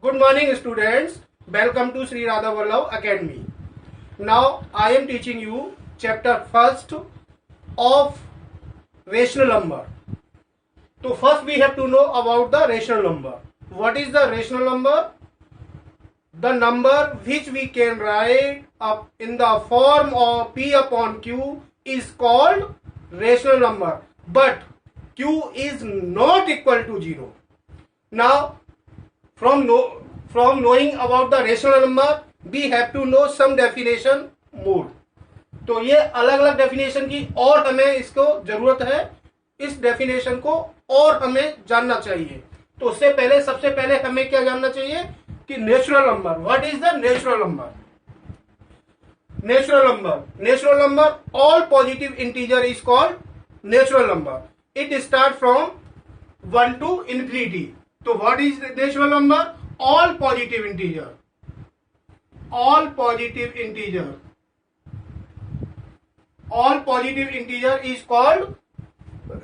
Good morning, students. Welcome to Sri Radha Vallabh Academy. Now I am teaching you chapter first of rational number. So first we have to know about the rational number. What is the rational number? The number which we can write up in the form of P upon Q is called rational number, but Q is not equal to 0. Now from knowing about the rational number we have to know some definition more. तो ये अलग अलग definition की और हमें इसको जरूरत है, इस डेफिनेशन को और हमें जानना चाहिए. तो उससे पहले सबसे पहले हमें क्या जानना चाहिए कि natural number. What is the natural number? Natural number all positive integer is called natural number. It start from 1 to infinity. तो what is natural number? All positive integer. All positive integer is called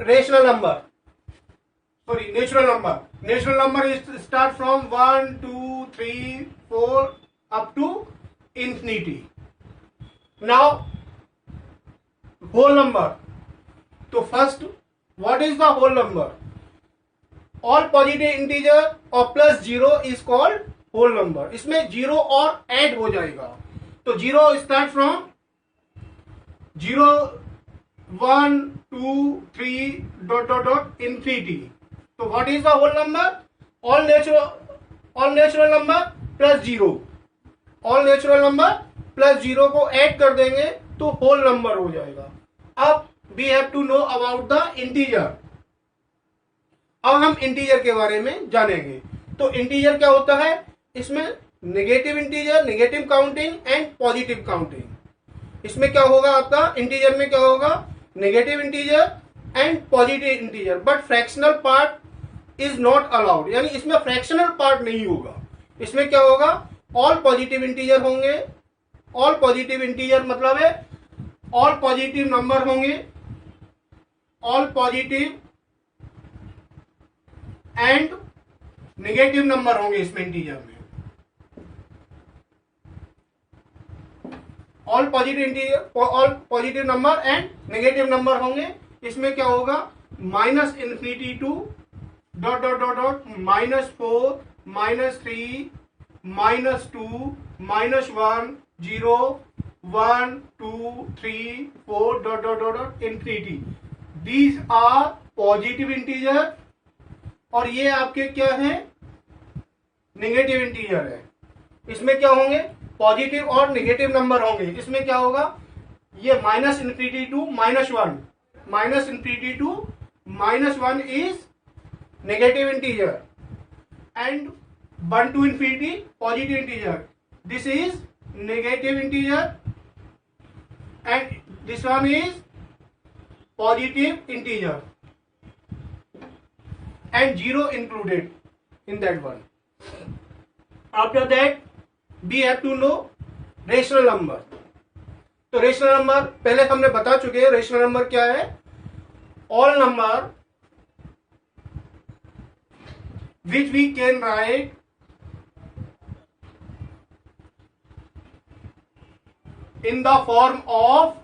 rational number. Sorry, natural number. Natural number is start from 1, 2, 3, 4 up to infinity. Now whole number. So first, what is the whole number? All positive integer और plus 0 is called whole number. इसमें 0 और add हो जाएगा. तो 0 start from 0, 1, 2, 3 dot dot dot infinity. तो what is the whole number? All natural number plus 0. All natural number plus 0 को add कर देंगे तो होल नंबर हो जाएगा. अब we have to know about the integer. अब हम इंटीजर के बारे में जानेंगे. तो इंटीजर क्या होता है? इसमें negative integer, negative counting and positive counting. इसमें क्या होगा आपका? इंटीजर में क्या होगा? Negative integer and positive integer, but fractional part is not allowed. यानी इसमें फ्रैक्शनल पार्ट नहीं होगा. इसमें क्या होगा? ऑल पॉजिटिव इंटीजर होंगे. ऑल पॉजिटिव इंटीजर मतलब है ऑल पॉजिटिव नंबर होंगे. All positive and negative number होंगे इसमें इंटीजर में. All positive number and negative number होंगे. इसमें क्या होगा? Minus infinity to dot dot dot dot -4, -3, -2, -1, 0, 1, 2, 3, 4 dot dot dot dot infinity. These are positive integer और ये आपके क्या है? नेगेटिव इंटीजर है. इसमें क्या होंगे? पॉजिटिव और नेगेटिव नंबर होंगे. इसमें क्या होगा? ये minus infinity to -1. Minus infinity to -1 is negative integer and 1 to infinity positive integer. This is negative integer and this one is positive integer and 0 included in that one. After that we have to know rational number. तो rational number पहले हमने बता चुके हैं. rational number क्या है? all number which we can write in the form of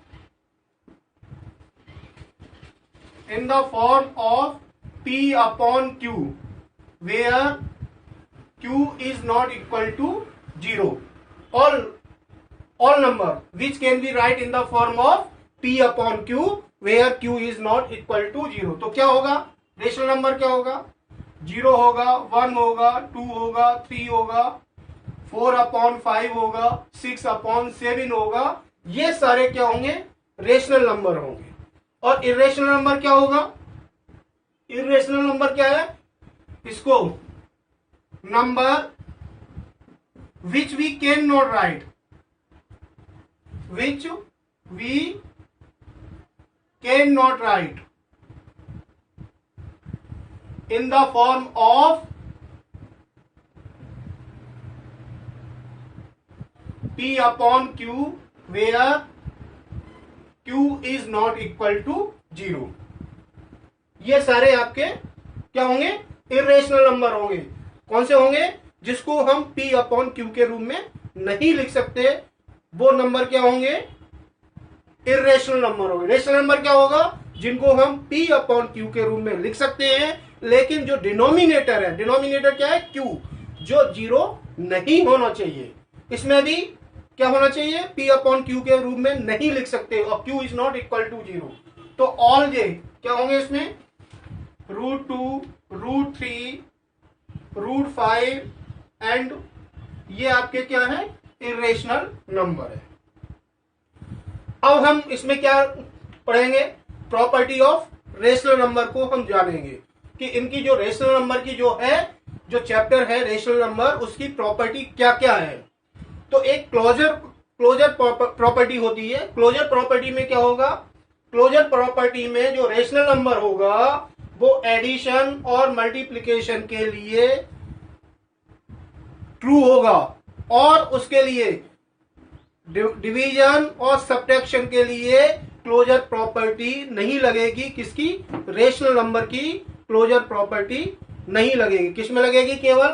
P upon Q, where Q is not equal to 0. All number which can be write in the form of P upon Q, where Q is not equal to 0. तो क्या होगा? Rational number क्या होगा? 0 होगा, 1 होगा, 2 होगा, 3 होगा, 4 upon 5 होगा, 6 upon 7 होगा. ये सारे क्या होंगे? रेशनल नंबर होंगे. और इरेशनल नंबर क्या होगा? इरेशनल नंबर क्या है? इसको number which we can not write, which we can not write in the form of P upon Q, where Q is not equal to 0. ये सारे आपके क्या होंगे? इरेशनल नंबर होंगे. कौन से होंगे? जिसको हम P अपॉन Q के रूप में नहीं लिख सकते, वो नंबर क्या होंगे? इर्रेशनल नंबर होंगे। रेशनल नंबर क्या होगा? जिनको हम P अपॉन Q के रूप में लिख सकते हैं, लेकिन जो डिनोमिनेटर है, डिनोमिनेटर क्या है? Q, जो जीरो नहीं होना चाहिए। इसमें भी क्या होना चाहिए? P अपॉन Q के रूप में नहीं लिख सकते, और Q is not equal to zero. तो ऑल जे क्या होंगे इसमें? √2, √3, √5 एंड ये आपके क्या है? इर्रेशनल नंबर है। अब हम इसमें क्या पढ़ेंगे? प्रॉपर्टी ऑफ रेशनल नंबर को हम जानेंगे कि इनकी जो रेशनल नंबर की जो है, जो चैप्टर है रेशनल नंबर, उसकी प्रॉपर्टी क्या क्या है। तो एक क्लोजर प्रॉपर्टी होती है। क्लोजर प्रॉपर्टी में क्या होगा? क्लोजर प्रॉपर्टी में जो रेशनल नंबर होगा वो एडिशन और मल्टीप्लिकेशन के लिए ट्रू होगा, और उसके लिए डिवीजन और सब्ट्रैक्शन के लिए क्लोजर प्रॉपर्टी नहीं लगेगी। किसकी? रेशनल नंबर की क्लोजर प्रॉपर्टी नहीं लगेगी। किसमें लगेगी? केवल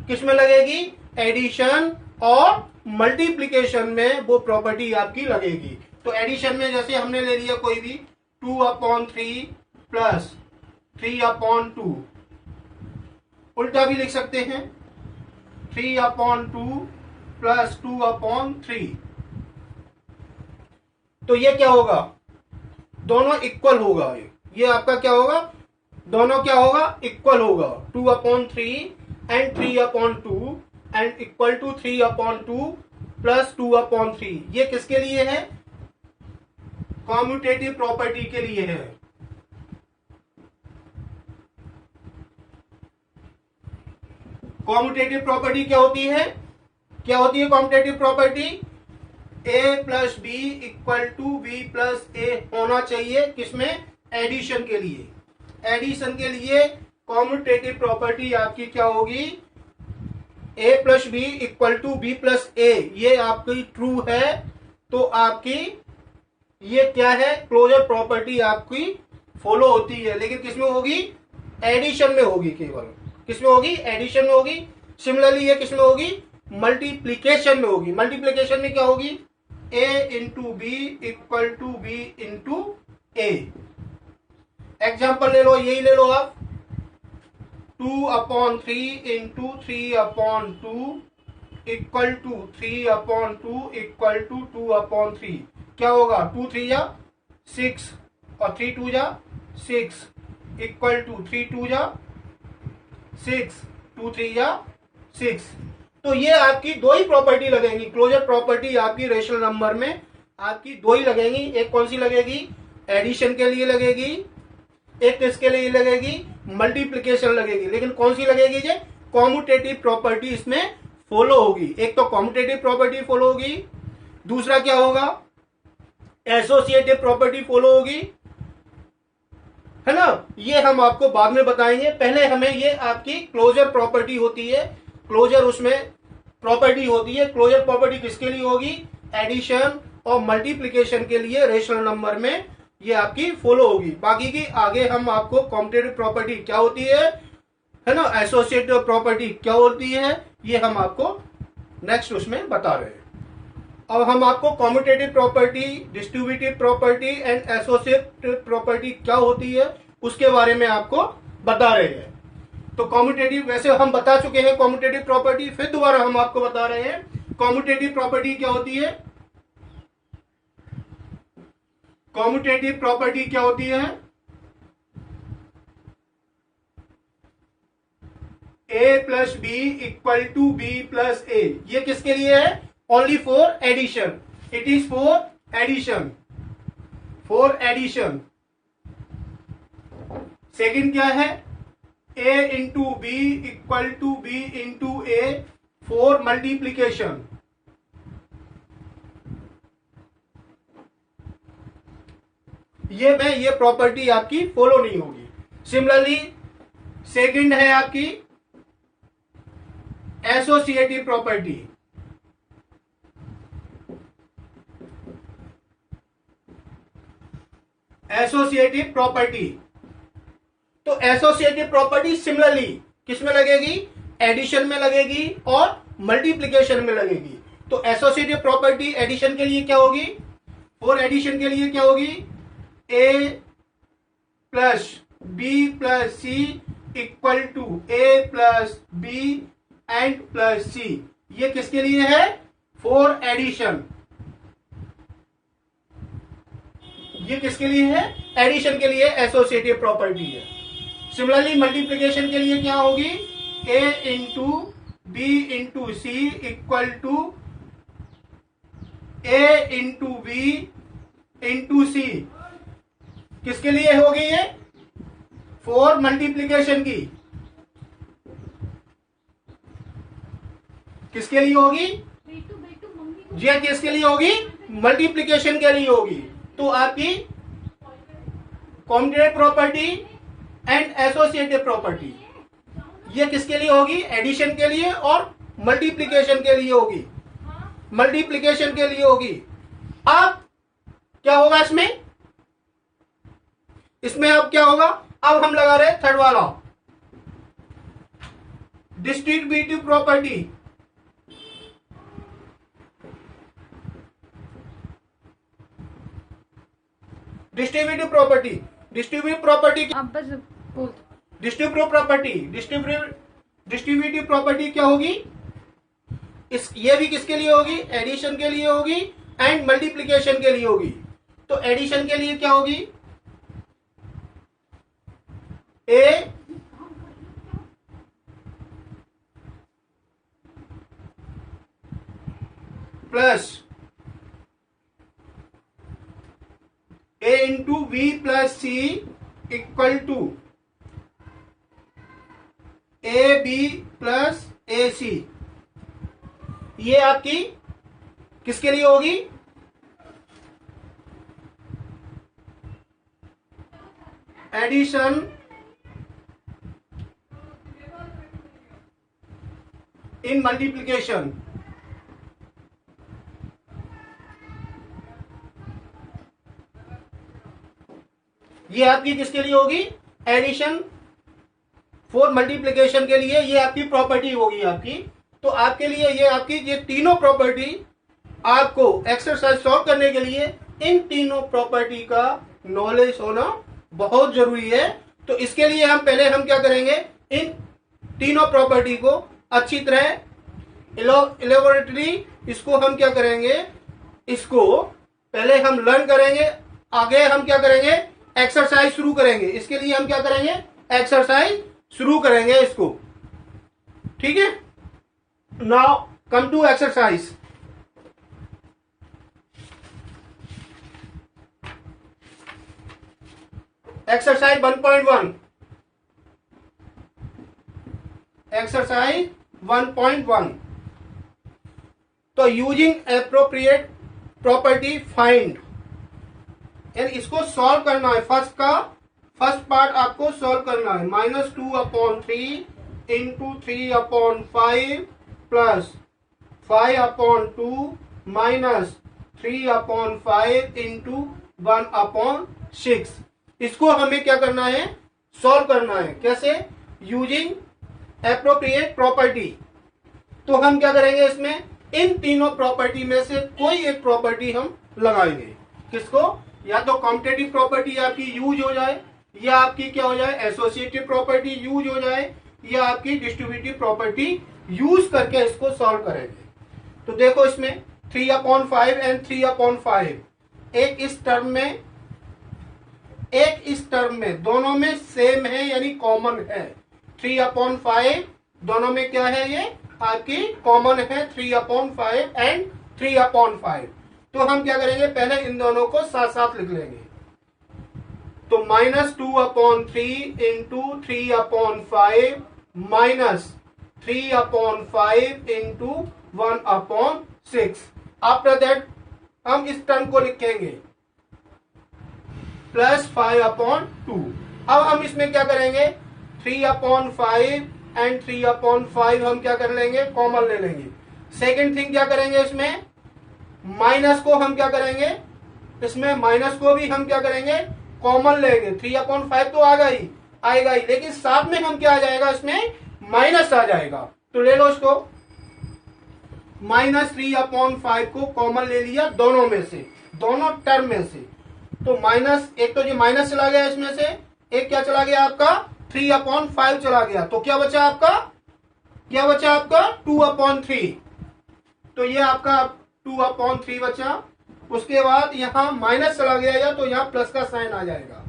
किसमें लगेगी? एडिशन और मल्टीप्लिकेशन में वो प्रॉपर्टी आपकी लगेगी। तो एडिशन में जैसे हमने ले लिया कोई भी 2/3 प्लस 3/2, उल्टा भी लिख सकते हैं 3/2 प्लस 2/3। तो ये क्या होगा? दोनों इक्वल होगा। ये आपका क्या होगा? दोनों क्या होगा? इक्वल होगा। 2/3 and 3/2 and equal to 3/2 plus 2/3। ये किसके लिए है? कॉम्यूटेटिव प्रॉपर्टी के लिए है। कॉम्यूटेटिव प्रॉपर्टी क्या होती है? क्या होती है commutative property? A plus B equal to B plus A होना चाहिए। किसमें? एडिशन के लिए। एडिशन के लिए कॉम्यूटेटिव प्रॉपर्टी आपकी क्या होगी? A plus B equal to B plus A. ये आपकी ट्रू है, तो आपकी ये क्या है? क्लोजर प्रॉपर्टी आपकी फॉलो होती है। लेकिन किसमें होगी? एडिशन में होगी। केवल किसमें होगी? एडिशन में होगी। सिमिलरली ये किसमें होगी? मल्टीप्लीकेशन में होगी। मल्टीप्लीकेशन में क्या होगी? A into B equal to B into A. Example ले लो, यही ले लो आप। 2/3 into 3/2 equal to 3/2 equal to 2/3। क्या होगा? 2 3 जा 6 और 3 2 जा 6 इक्वल टू 3 2 जा 6, 2 3 जा 6। तो ये आपकी दो ही प्रॉपर्टी लगेंगी। क्लोजर प्रॉपर्टी आपकी रेशनल नंबर में आपकी दो ही लगेंगी। एक कौन सी लगेगी? एडिशन के लिए लगेगी। एक किसके लिए लगेगी? मल्टीप्लिकेशन लगेगी। लेकिन कौन सी लगेगी? जे कॉम्यूटेटिव प्रॉपर्टी इसमें फॉलो होगी। एक तो कॉम्यूटेटिव प्रॉपर्टी फॉलो होगी, दूसरा क्या होगा? एसोसिएटिव प्रॉपर्टी फॉलो होगी, है ना। ये हम आपको बाद में बताएंगे। पहले हमें ये आपकी क्लोजर प्रॉपर्टी होती है, क्लोजर उसमें प्रॉपर्टी होती है। क्लोजर प्रॉपर्टी किसके लिए होगी? एडिशन और मल्टीप्लिकेशन के लिए रेशनल नंबर में ये आपकी फॉलो होगी। बाकी की आगे हम आपको कॉम्पिटेटिव प्रॉपर्टी क्या होती है ना, एसोसिएटिव प्रॉपर्टी क्या होती है, ये हम आपको नेक्स्ट उसमें बता रहे हैं। अब हम आपको competitive property, distributive property and associative property क्या होती है उसके बारे में आपको बता रहे हैं। तो कॉम्पिटेटिव वैसे हम बता चुके हैं कॉम्पिटेटिव प्रॉपर्टी, फिर दोबारा हम आपको बता रहे हैं कॉम्पिटेटिव प्रॉपर्टी क्या होती है। कॉम्पिटेटिव प्रॉपर्टी क्या होती है? A plus B equal to B plus A. ये किसके लिए है? Only for addition. It is for addition, for addition. Second क्या है? A into B equal to B into A for multiplication. ये प्रॉपर्टी आपकी फॉलो नहीं होगी। सिमिलरली सेकंड है आपकी एसोसिएटिव प्रॉपर्टी। एसोसिएटिव प्रॉपर्टी, तो एसोसिएटिव प्रॉपर्टी सिमिलरली किसमें लगेगी? एडिशन में लगेगी और मल्टीप्लीकेशन में लगेगी। तो एसोसिएटिव प्रॉपर्टी एडिशन के लिए क्या होगी, फॉर एडिशन के लिए क्या होगी, A plus B plus C equal to A plus B and plus C. ये किसके लिए है, फॉर एडिशन। ये किसके लिए है, एडिशन के लिए एसोसिएटिव प्रॉपर्टी है। सिमिलरली मल्टीप्लीकेशन के लिए क्या होगी, A into B into C equal to A into B into C. किसके लिए होगी ये, फॉर मल्टीप्लीकेशन की। किसके लिए होगी जी, किसके लिए होगी, मल्टीप्लीकेशन के लिए होगी। तो आपकी combinative property and associative property ये किसके लिए होगी, एडिशन के लिए और मल्टीप्लीकेशन के लिए होगी, मल्टीप्लीकेशन के लिए होगी। अब क्या होगा इसमें, इसमें अब क्या होगा, अब हम लगा रहे थर्ड वाला distributive property. Distributive property, distributive property, distributive property, distributive property क्या होगी, ये भी किसके लिए होगी, एडिशन के लिए होगी एंड मल्टीप्लीकेशन के लिए होगी। तो एडिशन के लिए क्या होगी, A plus A into B plus C equal to A B plus A C. ये आपकी किसके लिए होगी, एडिशन इन मल्टीप्लीकेशन। ये आपकी किसके लिए होगी, एडिशन फॉर मल्टीप्लीकेशन के लिए ये आपकी प्रॉपर्टी होगी आपकी। तो आपके लिए ये आपकी ये तीनों प्रॉपर्टी आपको एक्सरसाइज सॉल्व करने के लिए इन तीनों प्रॉपर्टी का नॉलेज होना बहुत जरूरी है। तो इसके लिए हम पहले हम क्या करेंगे, इन तीनों प्रॉपर्टी को अच्छी तरह इलेबोरेटली इसको हम क्या करेंगे, इसको पहले हम लर्न करेंगे, आगे हम क्या करेंगे, एक्सरसाइज शुरू करेंगे। इसके लिए हम क्या करेंगे, एक्सरसाइज शुरू करेंगे इसको, ठीक है। Now come to exercise. Exercise 1.1, exercise 1.1। तो यूजिंग एप्रोप्रिएट प्रॉपर्टी फाइंड, यानी इसको सॉल्व करना है। फर्स्ट पार्ट आपको सॉल्व करना है, -2/3 इंटू 3/5 प्लस 5/2 माइनस 3/5 इंटू 1/6। इसको हमें क्या करना है, सॉल्व करना है। कैसे, यूजिंग एप्रोप्रिएट प्रॉपर्टी। तो हम क्या करेंगे, इसमें इन तीनों प्रॉपर्टी में से कोई एक प्रॉपर्टी हम लगाएंगे। किसको, या तो कॉम्पिटेटिव प्रॉपर्टी आपकी यूज हो जाए, या आपकी क्या हो जाए, एसोसिएटिव प्रॉपर्टी यूज हो जाए, या आपकी डिस्ट्रीब्यूटिव प्रॉपर्टी यूज करके इसको सॉल्व करेंगे। तो देखो इसमें 3/5 एंड 3/5 एक इस टर्म में, एक इस टर्म में, दोनों में सेम है यानी कॉमन है। 3/5 दोनों में क्या है, ये आपकी कॉमन है 3/5 एंड 3/5। तो हम क्या करेंगे, पहले इन दोनों को साथ साथ लिख लेंगे। तो -2/3 into 3/5 minus 3/5 into 1/6। After that हम इस टर्म को लिखेंगे प्लस 5/2। अब हम इसमें क्या करेंगे, 3/5 एंड 3/5 हम क्या कर लेंगे, कॉमन ले लेंगे। सेकेंड थिंग क्या करेंगे, इसमें माइनस को हम क्या करेंगे, इसमें माइनस को भी हम क्या करेंगे, कॉमन लेंगे। 3/5 तो आएगा ही, लेकिन साथ में हम क्या आ जाएगा, इसमें माइनस आ जाएगा। तो ले लो इसको, -3/5 को कॉमन ले लिया दोनों में से, दोनों टर्म में से। तो माइनस, एक तो ये माइनस चला गया इसमें से, एक क्या चला गया आपका 3/5 चला गया। तो क्या बचा आपका, क्या बचा आपका 2/3। तो ये आपका 2/3 बचा। उसके बाद यहां माइनस चला गया, तो यहां प्लस का साइन आ जाएगा।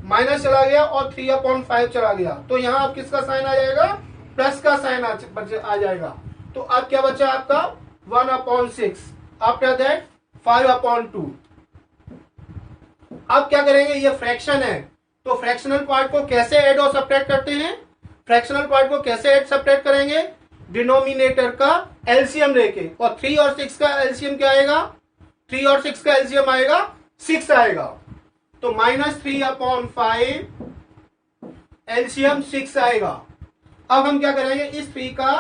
माइनस चला गया और 3/5 चला गया, तो यहां आप किसका साइन आ जाएगा, प्लस का साइन आ जाएगा। तो अब क्या बचा आपका 1/6, आफ्टर दैट 5/2। अब क्या करेंगे, ये फ्रैक्शन है, तो फ्रैक्शनल पार्ट को कैसे ऐड और सब्ट्रैक्ट करते हैं, फ्रैक्शनल पार्ट को कैसे ऐड सब्ट्रैक्ट करेंगे, डिनोमिनेटर का एलसीएम लेके। और 3 और 6 का एलसीएम क्या आएगा, 3 और 6 का एलसीएम आएगा 6 आएगा। तो -3/5 एलसीएम 6 आएगा। अब हम क्या करेंगे, इस 3 का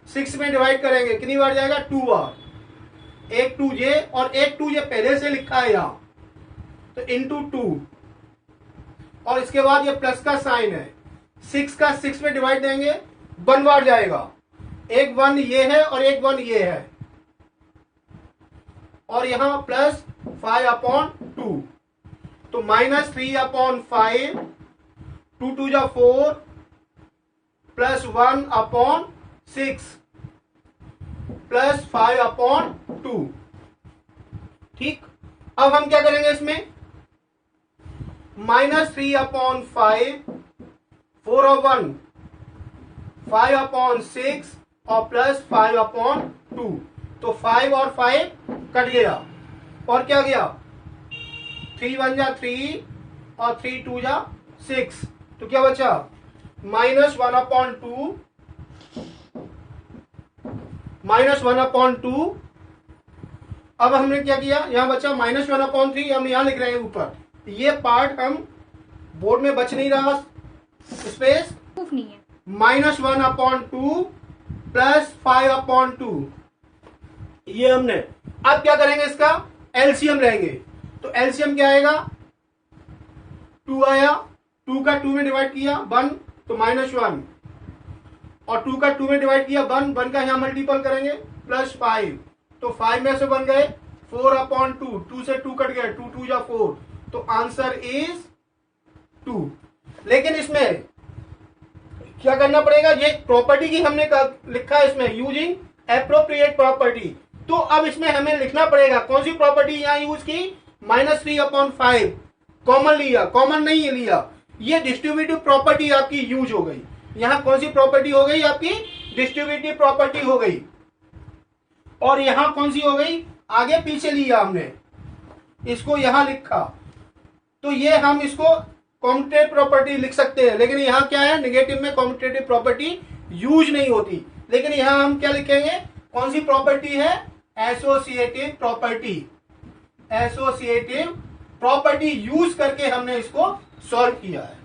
6 में डिवाइड करेंगे, कितनी बार जाएगा, 2 बार। एक 2j और एक 2j पहले से लिखा है यहां, तो इंटू 2, और इसके बाद ये प्लस का साइन है। 6 का 6 में डिवाइड देंगे, 1 बार जाएगा। एक 1 ये है और एक 1 ये है, और यहां प्लस 5/2। तो -3/5, 2 2 जा 4, प्लस 1/6 प्लस 5/2। ठीक, अब हम क्या करेंगे इसमें, -3/5, 4 और 1, 5/6 और प्लस 5/2। तो 5 और 5 कट गया, और क्या गया, 3 1 जा 3 और 3 2 जा 6। तो क्या बचा, -1/2, -1/2। अब हमने क्या किया, यहां बचा -1/3, हम यहां लिख रहे हैं ऊपर। ये पार्ट हम बोर्ड में बच नहीं रहा, स्पेस नहीं है, -1/2 प्लस 5/2 ये हमने। अब क्या करेंगे, इसका एलसीएम लेंगे। तो एलसीएम क्या आएगा, 2 आया, 2 का 2 में डिवाइड किया 1, तो -1, और 2 का 2 में डिवाइड किया 1, 1 का यहां मल्टीपल करेंगे प्लस 5, तो 5 में से बन गए 4/2, 2 से 2 कट गया, 2 2 जा 4। तो आंसर इज 2। लेकिन इसमें क्या करना पड़ेगा, ये प्रॉपर्टी की हमने लिखा है इसमें, यूजिंग एप्रोप्रिएट प्रॉपर्टी। तो अब इसमें हमें लिखना पड़ेगा कौन सी प्रॉपर्टी यहां यूज की, -3/5 कॉमन लिया, कॉमन नहीं लिया, ये डिस्ट्रीब्यूटिव प्रॉपर्टी आपकी यूज हो गई। यहां कौन सी प्रॉपर्टी हो गई आपकी, डिस्ट्रीब्यूटिव प्रॉपर्टी हो गई। और यहां कौन सी हो गई, आगे पीछे लिया हमने, इसको यहां लिखा। तो ये हम इसको कॉम्यूटेटिव प्रॉपर्टी लिख सकते हैं, लेकिन यहां क्या है, नेगेटिव में कॉम्यूटेटिव प्रॉपर्टी यूज नहीं होती। लेकिन यहां हम क्या लिखेंगे, कौन सी प्रॉपर्टी है, associative property. Associative property use करके हमने इसको सॉल्व किया है।